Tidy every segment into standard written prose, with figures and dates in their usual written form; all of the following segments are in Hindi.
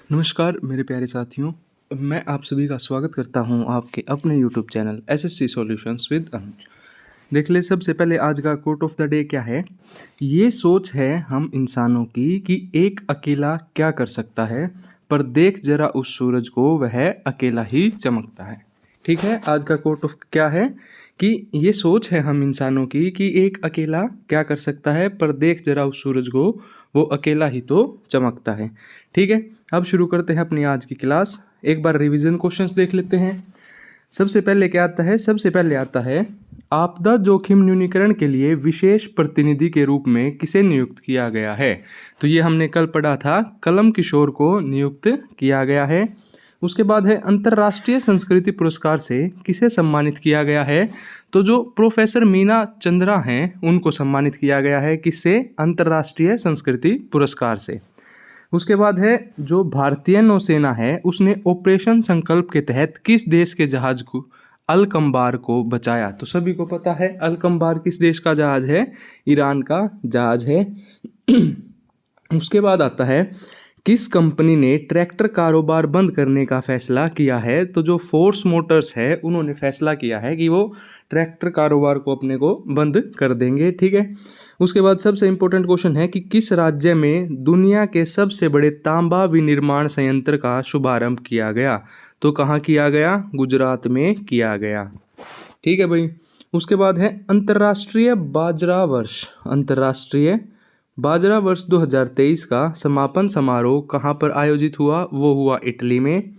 नमस्कार मेरे प्यारे साथियों, मैं आप सभी का स्वागत करता हूं आपके अपने YouTube channel SSC solutions with Anuj. देख ले, सबसे पहले आज का कोट ऑफ द डे क्या है। ये सोच है हम इंसानों की कि एक अकेला क्या कर सकता है, पर देख जरा उस सूरज को, वह अकेला ही चमकता है। ठीक है, आज का कोट ऑफ क्या है कि ये सोच है हम इंसानों की कि एक अकेला क्या कर सकता है, पर देख जरा उस सूरज को, वो अकेला ही तो चमकता है। ठीक है, अब शुरू करते हैं अपनी आज की क्लास। एक बार रिवीजन क्वेश्चंस देख लेते हैं। सबसे पहले क्या आता है, सबसे पहले आता है आपदा जोखिम न्यूनीकरण के लिए विशेष प्रतिनिधि के रूप में किसे नियुक्त किया गया है। तो ये हमने कल पढ़ा था, कलम किशोर को नियुक्त किया गया है। उसके बाद है अंतर्राष्ट्रीय संस्कृति पुरस्कार से किसे सम्मानित किया गया है। तो जो प्रोफेसर मीना चंद्रा हैं उनको सम्मानित किया गया है, किससे, अंतर्राष्ट्रीय संस्कृति पुरस्कार से। उसके बाद है जो भारतीय नौसेना है उसने ऑपरेशन संकल्प के तहत किस देश के जहाज को, अलकंबार को बचाया। तो सभी को पता है अलकंबार किस देश का जहाज है, ईरान का जहाज है। उसके बाद आता है किस कंपनी ने ट्रैक्टर कारोबार बंद करने का फैसला किया है। तो जो फोर्स मोटर्स है उन्होंने फैसला किया है कि वो ट्रैक्टर कारोबार को अपने को बंद कर देंगे। ठीक है, उसके बाद सबसे इम्पोर्टेंट क्वेश्चन है कि किस राज्य में दुनिया के सबसे बड़े तांबा विनिर्माण संयंत्र का शुभारंभ किया गया। तो कहाँ किया गया, गुजरात में किया गया। ठीक है भाई, उसके बाद है अंतर्राष्ट्रीय बाजरा वर्ष। अंतर्राष्ट्रीय बाजरा वर्ष 2023 का समापन समारोह कहाँ पर आयोजित हुआ, वो हुआ इटली में।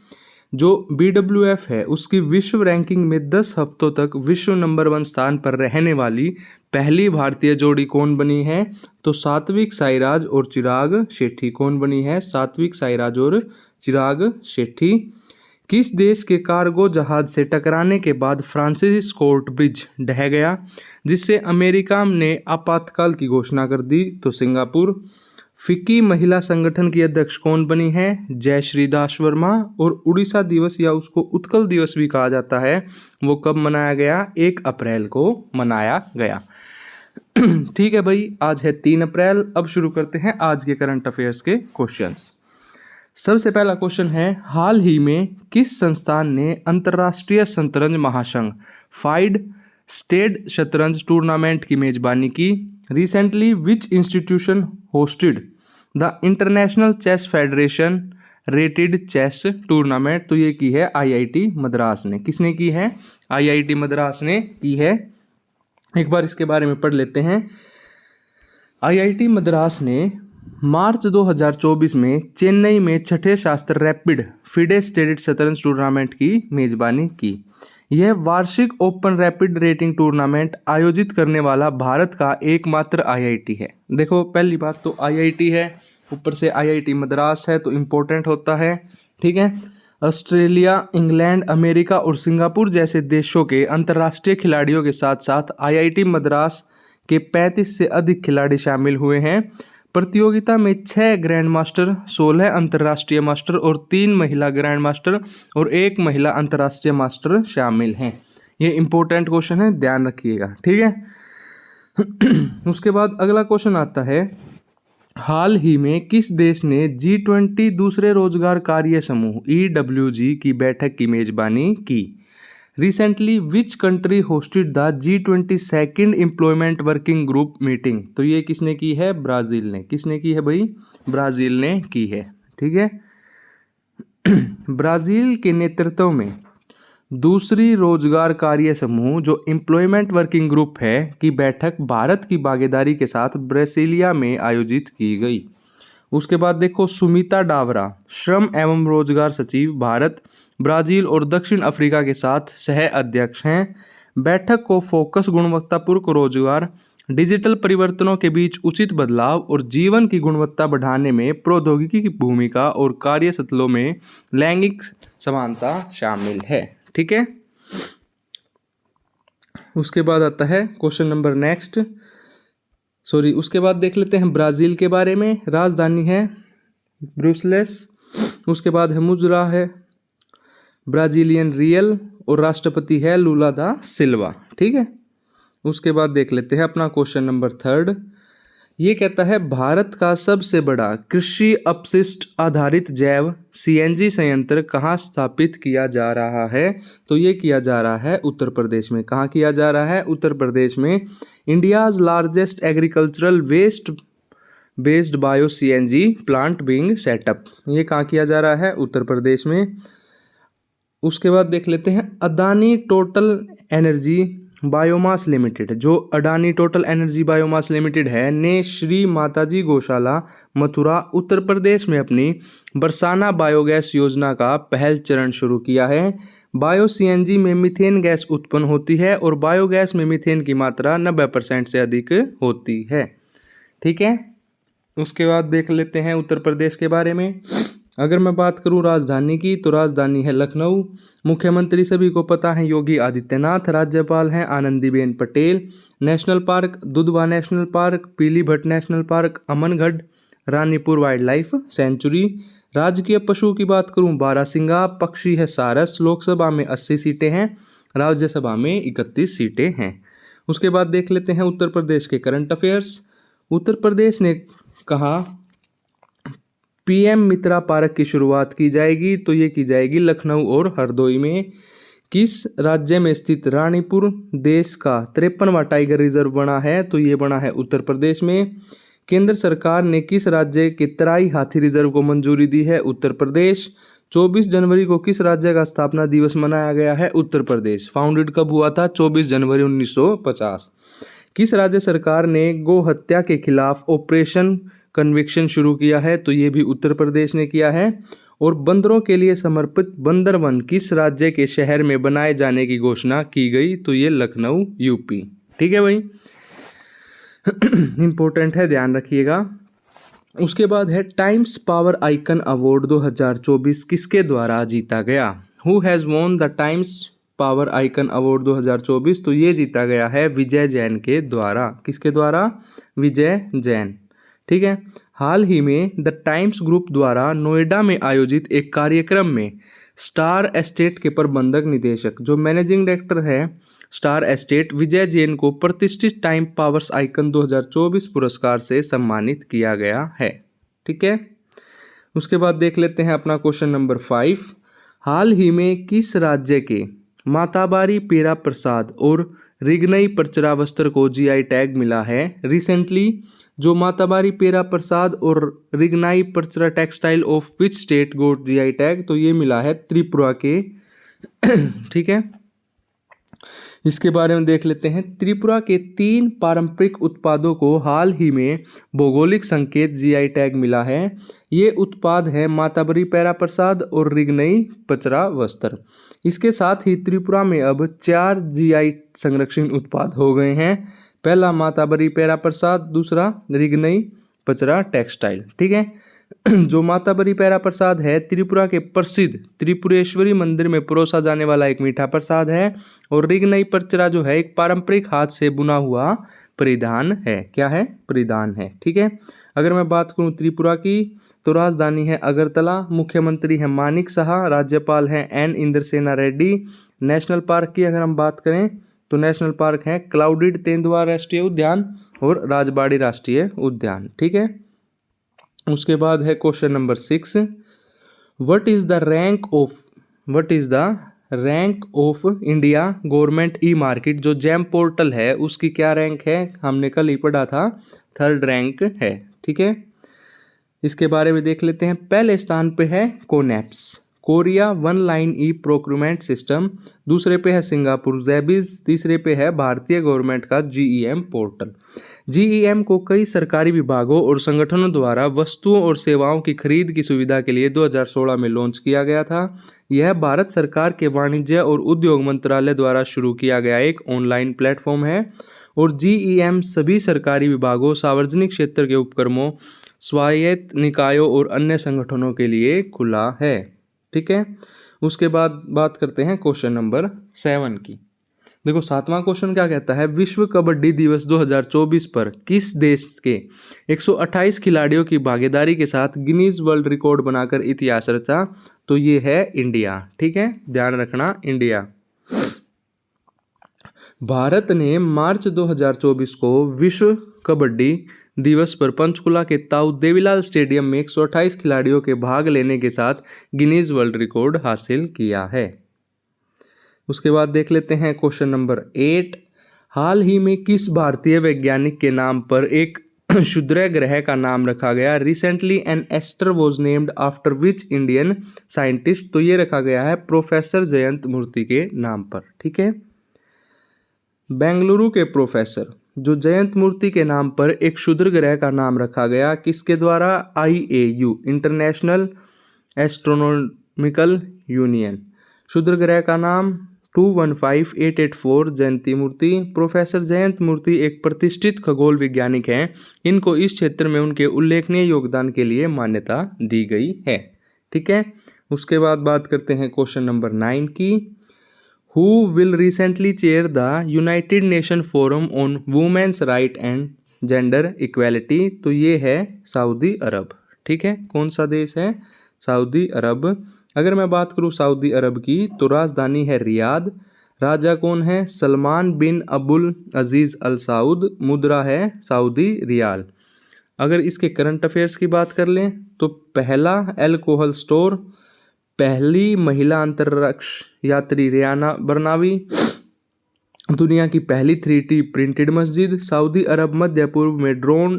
जो BWF है उसकी विश्व रैंकिंग में 10 हफ्तों तक विश्व नंबर 1 स्थान पर रहने वाली पहली भारतीय जोड़ी कौन बनी है। तो सात्विक साईराज और चिराग शेट्टी। कौन बनी है, सात्विक साईराज और चिराग शेट्टी। किस देश के कार्गो जहाज से टकराने के बाद फ्रांसिस स्कॉट ब्रिज ढह गया, जिससे अमेरिका ने आपातकाल की घोषणा कर दी। तो सिंगापुर। फिक्की महिला संगठन की अध्यक्ष कौन बनी है, जयश्री दास वर्मा। और उड़ीसा दिवस या उसको उत्कल दिवस भी कहा जाता है, वो कब मनाया गया, 1 अप्रैल को मनाया गया। ठीक है भाई, आज है 3 अप्रैल। अब शुरू करते हैं आज के करंट अफेयर्स के क्वेश्चंस। सबसे पहला क्वेश्चन है, हाल ही में किस संस्थान ने अंतर्राष्ट्रीय शतरंज महासंघ फाइड स्टेड शतरंज टूर्नामेंट की मेजबानी की। Recently which institution hosted the international chess federation rated chess tournament. तो ये की है IIT मद्रास ने। किसने की है, IIT मद्रास ने की है। एक बार इसके बारे में पढ़ लेते हैं। IIT मद्रास ने मार्च 2024 में चेन्नई में छठे शास्त्र रैपिड फिडे स्टेड शतरंज टूर्नामेंट की मेजबानी की। यह वार्षिक ओपन रैपिड रेटिंग टूर्नामेंट आयोजित करने वाला भारत का एकमात्र IIT है। देखो, पहली बात तो IIT है, ऊपर से IIT मद्रास है, तो इम्पोर्टेंट होता है। ठीक है, ऑस्ट्रेलिया, इंग्लैंड, अमेरिका और सिंगापुर जैसे देशों के अंतर्राष्ट्रीय खिलाड़ियों के साथ साथ IIT मद्रास के 35 से अधिक खिलाड़ी शामिल हुए हैं। प्रतियोगिता में 6 ग्रैंड मास्टर, 16 अंतर्राष्ट्रीय मास्टर और 3 महिला ग्रैंड मास्टर और 1 महिला अंतर्राष्ट्रीय मास्टर शामिल हैं। ये इंपॉर्टेंट क्वेश्चन है, ध्यान रखिएगा। ठीक है। उसके बाद अगला क्वेश्चन आता है, हाल ही में किस देश ने G20 दूसरे रोजगार कार्य समूह EWG की बैठक की मेजबानी की। Recently which country hosted the G20 second employment working group meeting. तो ये किसने की है, ब्राज़ील ने। किसने की है भाई, ब्राज़ील ने की है। ठीक है, ब्राज़ील के नेतृत्व में दूसरी रोजगार कार्य समूह जो एम्प्लॉयमेंट वर्किंग ग्रुप है की बैठक भारत की भागीदारी के साथ ब्रासीलिया में आयोजित की गई। उसके बाद देखो, सुमिता डावरा श्रम एवं रोजगार सचिव भारत, ब्राज़ील और दक्षिण अफ्रीका के साथ सह अध्यक्ष हैं। बैठक को फोकस गुणवत्तापूर्ण रोजगार, डिजिटल परिवर्तनों के बीच उचित बदलाव और जीवन की गुणवत्ता बढ़ाने में प्रौद्योगिकी की भूमिका और कार्यस्थलों में लैंगिक समानता शामिल है। ठीक है, उसके बाद आता है क्वेश्चन नंबर नेक्स्ट, उसके बाद देख लेते हैं ब्राज़ील के बारे में। राजधानी है ब्रुसेल्स। उसके बाद है मुद्रा है ब्राज़ीलियन रियल और राष्ट्रपति है लूला दा सिल्वा। ठीक है, उसके बाद देख लेते हैं अपना क्वेश्चन नंबर 3। ये कहता है भारत का सबसे बड़ा कृषि अपशिष्ट आधारित जैव सीएनजी संयंत्र कहाँ स्थापित किया जा रहा है? तो ये किया जा रहा है उत्तर प्रदेश में। कहाँ किया जा रहा है? उत्तर प्रदेश में। India's largest agricultural waste based bio CNG plant being set up. ये कहाँ किया जा रहा है? उत्तर प्रदेश में। उसके बाद देख लेते हैं Adani Total Energy Biomass Limited. जो Adani Total Energy Biomass Limited है ने श्री माताजी गौशाला मथुरा उत्तर प्रदेश में अपनी बरसाना बायोगैस योजना का पहल चरण शुरू किया है। बायो सीएनजी में मीथेन गैस उत्पन्न होती है और बायोगैस में मीथेन की मात्रा 90% से अधिक होती है। ठीक है। उसके बाद देख लेते हैं उत्तर प्रदेश के बारे में। अगर मैं बात करूं राजधानी की तो राजधानी है लखनऊ। मुख्यमंत्री सभी को पता है योगी आदित्यनाथ। राज्यपाल हैं Anandiben Patel. National park Dudhwa National Park, Pilibhit National Park, Amangarh, Ranipur wildlife sanctuary. राजकीय पशु की बात करूं बारहसिंगा। पक्षी है सारस। लोकसभा में 80 सीटें हैं, राज्यसभा में 31 सीटें हैं। उसके बाद देख लेते हैं उत्तर प्रदेश के करंट अफेयर्स। उत्तर प्रदेश ने कहा पीएम मित्रा पार्क की शुरुआत की जाएगी, तो ये की जाएगी लखनऊ और हरदोई में। किस राज्य में स्थित रानीपुर देश का 53वां टाइगर रिजर्व बना है? तो ये बना है उत्तर प्रदेश में। केंद्र सरकार ने किस राज्य के तराई हाथी रिजर्व को मंजूरी दी है? उत्तर प्रदेश। 24 जनवरी को किस राज्य का स्थापना दिवस मनाया गया है? उत्तर प्रदेश। फाउंडेड कब हुआ था? 24 जनवरी 1950। किस राज्य सरकार ने गो हत्या के खिलाफ ऑपरेशन कन्विक्शन शुरू किया है? तो ये भी उत्तर प्रदेश ने किया है। और बंदरों के लिए समर्पित बंदरवन किस राज्य के शहर में बनाए जाने की घोषणा की गई? तो ये लखनऊ यूपी। ठीक है भाई, इंपॉर्टेंट है, ध्यान रखिएगा। उसके बाद है टाइम्स पावर आइकन अवार्ड 2024 किसके द्वारा जीता गया? Who has won the times power icon award 2024? तो ये जीता गया है विजय जैन के द्वारा। किसके द्वारा? विजय जैन। ठीक है। हाल ही में द टाइम्स ग्रुप द्वारा नोएडा में आयोजित एक कार्यक्रम में स्टार एस्टेट के प्रबंधक निदेशक जो मैनेजिंग डायरेक्टर है स्टार एस्टेट विजय जैन को प्रतिष्ठित टाइम पावर्स आइकन 2024 पुरस्कार से सम्मानित किया गया है। ठीक है। उसके बाद देख लेते हैं अपना क्वेश्चन नंबर 5। हाल ही में किस राज्य के माताबारी पेरा प्रसाद और रिगनई परचरा वस्त्र को जीआई टैग मिला है? रिसेंटली जो माताबारी पेरा प्रसाद और Rignai Pachra textile of which state got GI tag? तो ये मिला है त्रिपुरा के। ठीक है। इसके बारे में देख लेते हैं। त्रिपुरा के 3 पारंपरिक उत्पादों को हाल ही में भौगोलिक संकेत जीआई टैग मिला है। ये उत्पाद है माताबरी पेरा प्रसाद और रिगनई परचरा वस्त्र। इसके साथ ही त्रिपुरा में अब 4 जीआई संरक्षित उत्पाद हो गए हैं। पहला माताबरी पेरा प्रसाद, दूसरा रिगनई परचरा टेक्सटाइल। ठीक है। जो माताबरी पेरा प्रसाद है त्रिपुरा के प्रसिद्ध त्रिपुरेश्वरी मंदिर में परोसा जाने वाला एक मीठा प्रसाद है। और रिगनई परचरा जो है एक पारंपरिक हाथ से बुना हुआ परिधान है। क्या है? परिधान है। ठीक है। अगर मैं बात करूं त्रिपुरा की तो राजधानी है अगरतला। मुख्यमंत्री है मानिक साहा। राज्यपाल है N Indrasena Reddy. National park की अगर हम बात करें तो नेशनल पार्क है क्लाउडेड तेंदुआ राष्ट्रीय उद्यान और राजबाड़ी राष्ट्रीय उद्यान। ठीक है। उसके बाद है question number 6। What is the rank of India government e market? जो जैम पोर्टल है उसकी क्या रैंक है? हमने कल ही पढ़ा था, 3rd रैंक है। ठीक है। इसके बारे में देख लेते हैं। पहले स्थान पे है कोनेप्स कोरिया वन लाइन ई प्रोक्यूरमेंट सिस्टम। दूसरे पे है सिंगापुर ज़ेबिस। तीसरे पे है भारतीय गवर्नमेंट का जीईएम पोर्टल। जीईएम को कई सरकारी विभागों और संगठनों द्वारा वस्तुओं और सेवाओं की खरीद की सुविधा के लिए 2016 में लॉन्च किया गया था। यह भारत सरकार के वाणिज्य और उद्योग मंत्रालय द्वारा शुरू किया गया एक ऑनलाइन प्लेटफॉर्म है। और जीईएम सभी सरकारी विभागों, सार्वजनिक क्षेत्र के उपक्रमों, स्वायत्त निकायों और अन्य संगठनों के लिए खुला है। ठीक है। उसके बाद बात करते हैं क्वेश्चन नंबर 7 की। देखो 7वां क्वेश्चन क्या कहता है? विश्व कबड्डी दिवस 2024 पर किस देश के 128 खिलाड़ियों की भागीदारी के साथ गिनीज वर्ल्ड रिकॉर्ड बनाकर इतिहास रचा? तो ये है इंडिया। ठीक है, ध्यान रखना, इंडिया। भारत ने मार्च 2024 को विश्व कबड्डी दिवस पर पंचकुला के ताऊ देवीलाल स्टेडियम में 128 खिलाड़ियों के भाग लेने के साथ गिनीज वर्ल्ड रिकॉर्ड हासिल किया है। उसके बाद देख लेते हैं क्वेश्चन नंबर 8। हाल ही में किस भारतीय वैज्ञानिक के नाम पर एक क्षुद्र ग्रह का नाम रखा गया? Recently an asteroid was named after which Indian scientist? तो ये रखा गया है प्रोफेसर जयंत मूर्ति के नाम पर। ठीक है, बेंगलुरु के प्रोफेसर जो जयंत मूर्ति के नाम पर एक क्षुद्र ग्रह का नाम रखा गया, किसके द्वारा? IAU international astronomical union. क्षुद्र ग्रह का नाम 215884 जयंती मूर्ति। प्रोफेसर जयंत मूर्ति एक प्रतिष्ठित खगोल वैज्ञानिक हैं। इनको इस क्षेत्र में उनके उल्लेखनीय योगदान के लिए मान्यता दी गई है। ठीक है, उसके बाद बात करते हैं क्वेश्चन नंबर 9 की। Who will recently chair the United Nation forum on women's right and gender equality? तो ये है सऊदी अरब। ठीक है, कौन सा देश है? सऊदी अरब। अगर मैं बात करूँ सऊदी अरब की तो राजधानी है रियाद। राजा कौन है? सलमान बिन अब्दुल अजीज़ अल सऊद। मुद्रा है सऊदी रियाल। अगर इसके करंट अफेयर्स की बात कर लें तो पहला अल्कोहल स्टोर, पहली महिला अंतरिक्ष यात्री रियाना बरनावी, दुनिया की पहली 3D प्रिंटेड मस्जिद, सऊदी अरब मध्य पूर्व में ड्रोन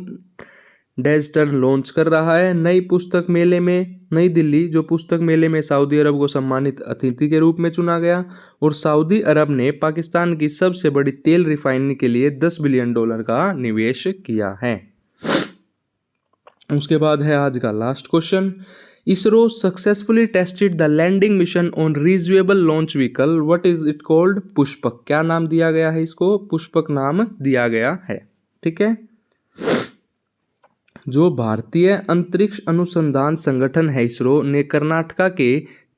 डिजिटल लॉन्च कर रहा है। नई पुस्तक मेले में नई दिल्ली जो पुस्तक मेले में सऊदी अरब को सम्मानित अतिथि के रूप में चुना गया। और सऊदी अरब ने पाकिस्तान की सबसे बड़ी तेल रिफाइनरी के लिए $10 बिलियन का निवेश किया है। उसके बाद है आज का last question. ISRO successfully tested the landing mission on reusable launch vehicle, what is it called? Pushpak. क्या नाम दिया गया है इसको? पुष्पक नाम दिया गया है। ठीक है, जो भारतीय अंतरिक्ष अनुसंधान संगठन है इसरो ने कर्नाटका के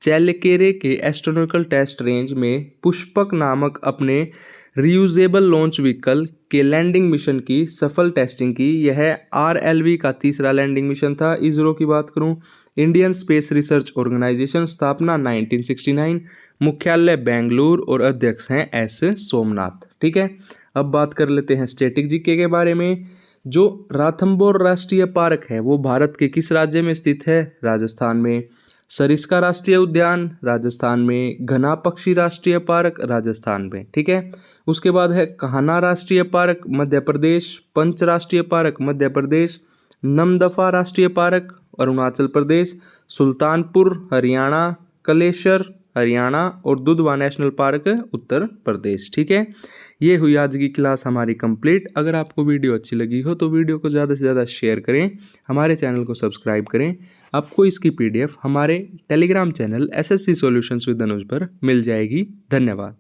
चैलकेरे के एस्ट्रोनॉमिकल टेस्ट रेंज में पुष्पक नामक अपने रीयूजेबल लॉन्च व्हीकल के लैंडिंग मिशन की सफल टेस्टिंग की। यह RLV का तीसरा लैंडिंग मिशन था। इसरो की बात करूं, इंडियन स्पेस रिसर्च ऑर्गेनाइजेशन, स्थापना 1969, मुख्यालय बेंगलुरु और अध्यक्ष हैं S सोमनाथ। ठीक है, अब बात कर लेते हैं स्टैटिक जीके के बारे में। जो राथम्बोर राष्ट्रीय पार्क है वो भारत के किस राज्य में स्थित है? राजस्थान में। सरिस्का राष्ट्रीय उद्यान राजस्थान में। घना पक्षी राष्ट्रीय पार्क राजस्थान में। ठीक है, उसके बाद है कान्हा राष्ट्रीय पार्क मध्य प्रदेश, पंच राष्ट्रीय पार्क मध्य प्रदेश, नमदफा राष्ट्रीय पार्क अरुणाचल प्रदेश, सुल्तानपुर हरियाणा, कलेश्वर हरियाणा और दुधवा नेशनल पार्क उत्तर प्रदेश। ठीक है, ये हुई आज की क्लास हमारी कंप्लीट। अगर आपको वीडियो अच्छी लगी हो तो वीडियो को ज़्यादा से ज़्यादा शेयर करें, हमारे चैनल को सब्सक्राइब करें। आपको इसकी PDF हमारे Telegram channel SSC solutions with Anuj पर मिल जाएगी। धन्यवाद।